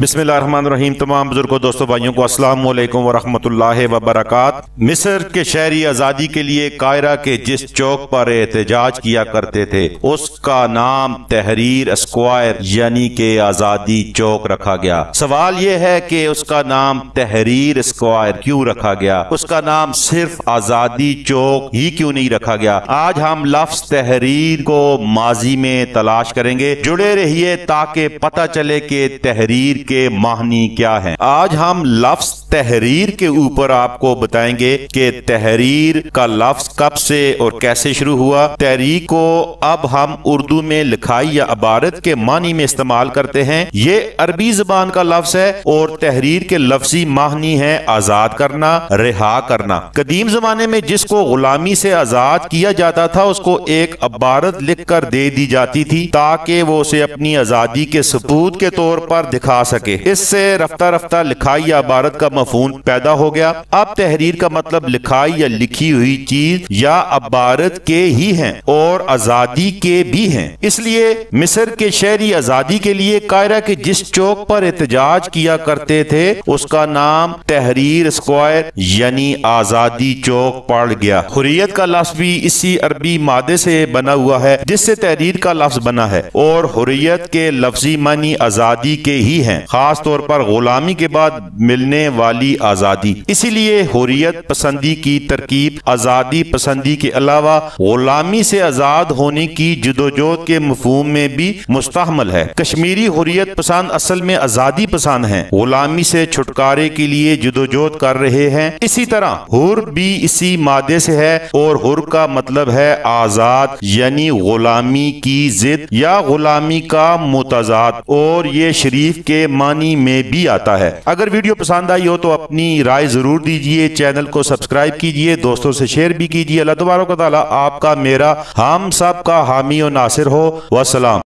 بسم اللہ الرحمن الرحیم۔ تمام بزرگوں، دوستوں، بھائیوں کو السلام علیکم ورحمۃ اللہ وبرکاتہ۔ مصر کے شہری آزادی کے لیے قاہرہ کے جس چوک پر احتجاج کیا کرتے تھے اس کا نام تحریر اسکوائر یعنی کہ آزادی چوک رکھا گیا۔ سوال یہ ہے کہ اس کا نام تحریر اسکوائر کیوں رکھا گیا؟ اس کا نام صرف آزادی چوک ہی کیوں نہیں رکھا گیا؟ آج ہم لفظ تحریر کو ماضی میں تلاش کریں گے۔ جڑے رہیے تاکہ پتہ چلے کہ تحریر کے معنی کیا ہیں۔ آج ہم لفظ تحریر کے اوپر آپ کو بتائیں گے کہ تحریر کا لفظ کب سے اور کیسے شروع ہوا۔ تحریر کو اب ہم اردو میں لکھائی یا عبارت کے معنی میں استعمال کرتے ہیں۔ یہ عربی زبان کا لفظ ہے اور تحریر کے لفظی معنی ہے آزاد کرنا، رہا کرنا۔ قدیم زمانے میں جس کو غلامی سے آزاد کیا جاتا تھا اس کو ایک عبارت لکھ کر دے دی جاتی تھی تاکہ وہ اسے اپنی آزادی کے ثبوت کے طور پر دکھا سکے۔ اس سے رفتہ رفتہ لکھائی یا عبارت کا مفہوم پیدا ہو گیا۔ اب تحریر کا مطلب لکھائی یا لکھی ہوئی چیز یا عبارت کے ہی ہیں اور آزادی کے بھی ہیں۔ اس لیے مصر کے شہری آزادی کے لیے قاہرہ کے جس چوک پر احتجاج کیا کرتے تھے اس کا نام تحریر اسکوائر یعنی آزادی چوک پڑ گیا۔ حریت کا لفظ بھی اسی عربی مادے سے بنا ہوا ہے جس سے تحریر کا لفظ بنا ہے اور حریت کے لفظی معنی آزادی کے ہی ہیں، خاص طور پر غلامی کے بعد ملنے والی آزادی۔ اسی لیے حریت پسندی کی ترکیب آزادی پسندی کے علاوہ غلامی سے آزاد ہونے کی جدوجہد کے مفہوم میں بھی مستحمل ہے۔ کشمیری حریت پسند اصل میں آزادی پسند ہیں، غلامی سے چھٹکارے کے لیے جدوجہد کر رہے ہیں۔ اسی طرح حر بھی اسی مادے سے ہے اور حر کا مطلب ہے آزاد یعنی غلامی کی ضد یا غلامی کا متضاد، اور یہ شریف کے معنی میں بھی آتا ہے۔ اگر ویڈیو پسند آئی ہو تو اپنی رائے ضرور دیجئے، چینل کو سبسکرائب کیجئے، دوستوں سے شیئر بھی کیجئے۔ اللہ تبارک و تعالی آپ کا، میرا، ہم سب کا حامی و ناصر ہو۔ والسلام۔